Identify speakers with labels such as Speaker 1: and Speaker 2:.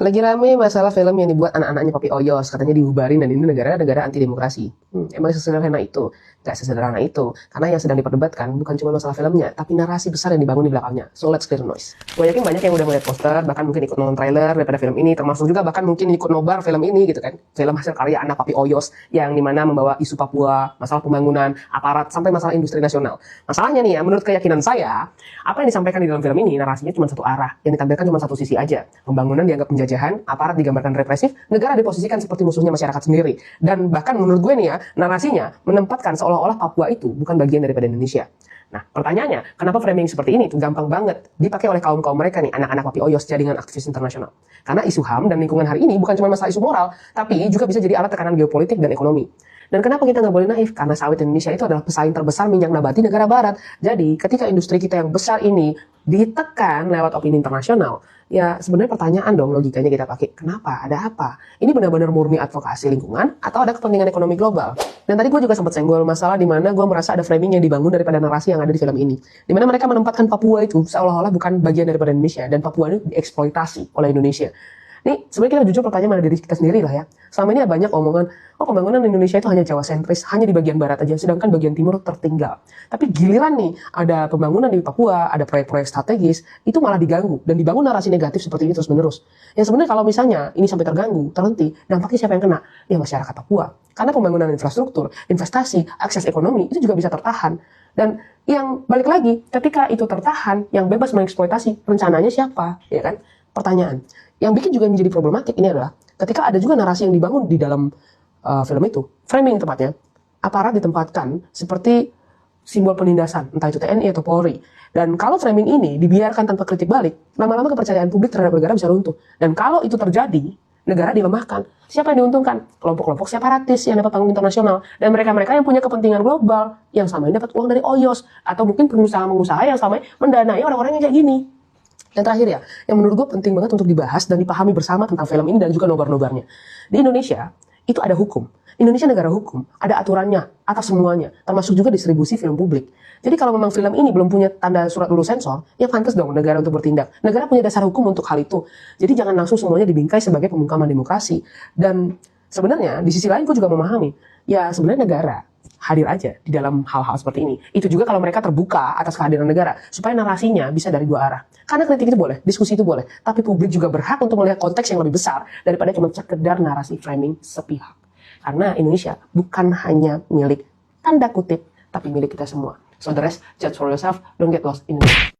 Speaker 1: Lagi rame masalah film yang dibuat anak-anaknya Papi Oyos, katanya dibubarin dan ini negara anti demokrasi. Emang sesederhana itu? Gak sesederhana itu, karena yang sedang diperdebatkan bukan cuma masalah filmnya, tapi narasi besar yang dibangun di belakangnya. So let's clear the noise. Gue yakin banyak yang udah melihat poster, bahkan mungkin ikut nonton trailer daripada film ini, termasuk juga bahkan mungkin ikut nobar film ini gitu kan. Film hasil karya anak Papi Oyos yang dimana membawa isu Papua, masalah pembangunan, aparat, sampai masalah industri nasional. Masalahnya nih ya, menurut keyakinan saya, apa yang disampaikan di dalam film ini narasinya cuma satu arah, yang ditampilkan cuma satu sisi aja. Pembangunan dianggap penjajahan, aparat digambarkan represif, negara diposisikan seperti musuhnya masyarakat sendiri. Dan bahkan menurut gue nih ya, narasinya menempatkan seolah-olah Papua itu bukan bagian daripada Indonesia. Nah, pertanyaannya, kenapa framing seperti ini itu gampang banget dipakai oleh kaum-kaum mereka nih, anak-anak Papi Oyos jaringan aktivis internasional. Karena isu HAM dan lingkungan hari ini bukan cuma masalah isu moral, tapi juga bisa jadi alat tekanan geopolitik dan ekonomi. Dan kenapa kita nggak boleh naif? Karena sawit Indonesia itu adalah pesaing terbesar minyak nabati negara barat. Jadi, ketika industri kita yang besar ini ditekan lewat opini internasional, ya sebenarnya pertanyaan dong logikanya kita pakai, kenapa? Ada apa? Ini benar-benar murni advokasi lingkungan atau ada kepentingan ekonomi global? Dan tadi gue juga sempat senggol masalah di mana gue merasa ada framing yang dibangun daripada narasi yang ada di film ini. Di mana mereka menempatkan Papua itu seolah-olah bukan bagian daripada Indonesia dan Papua ini dieksploitasi oleh Indonesia. Nih, sebenarnya kita jujur pertanyaan pada diri kita sendiri lah ya. Selama ini banyak omongan, oh pembangunan Indonesia itu hanya Jawa sentris, hanya di bagian barat aja, sedangkan bagian timur tertinggal. Tapi giliran nih, ada pembangunan di Papua, ada proyek-proyek strategis, itu malah diganggu, dan dibangun narasi negatif seperti ini terus-menerus. Yang sebenarnya kalau misalnya ini sampai terganggu, terhenti, dampaknya siapa yang kena? Ya masyarakat Papua. Karena pembangunan infrastruktur, investasi, akses ekonomi, itu juga bisa tertahan. Dan yang balik lagi, ketika itu tertahan, yang bebas mengeksploitasi, rencananya siapa? Ya kan? Pertanyaan. Yang bikin juga menjadi problematik ini adalah ketika ada juga narasi yang dibangun di dalam film itu, framing tepatnya, aparat ditempatkan seperti simbol penindasan, entah itu TNI atau Polri. Dan kalau framing ini dibiarkan tanpa kritik balik, lama-lama kepercayaan publik terhadap negara bisa runtuh. Dan kalau itu terjadi, negara dilemahkan. Siapa yang diuntungkan? Kelompok-kelompok separatis yang dapat panggung internasional. Dan mereka-mereka yang punya kepentingan global, yang selama ini dapat uang dari Oyos. Atau mungkin pengusaha-pengusaha yang selama ini mendanai orang-orang yang kayak gini. Yang terakhir ya, yang menurut gue penting banget untuk dibahas dan dipahami bersama tentang film ini dan juga nobar-nobarnya. Di Indonesia, itu ada hukum. Indonesia negara hukum, ada aturannya atas semuanya, termasuk juga distribusi film publik. Jadi kalau memang film ini belum punya tanda surat lulus sensor, ya pantas dong negara untuk bertindak. Negara punya dasar hukum untuk hal itu. Jadi jangan langsung semuanya dibingkai sebagai pembungkaman demokrasi. Dan sebenarnya di sisi lain gue juga memahami, ya sebenarnya negara hadir aja di dalam hal-hal seperti ini. Itu juga kalau mereka terbuka atas kehadiran negara, supaya narasinya bisa dari dua arah. Karena kritik itu boleh, diskusi itu boleh, tapi publik juga berhak untuk melihat konteks yang lebih besar daripada cuma sekedar narasi framing sepihak. Karena Indonesia bukan hanya milik tanda kutip, tapi milik kita semua. So the rest, judge for yourself, don't get lost in Indonesia.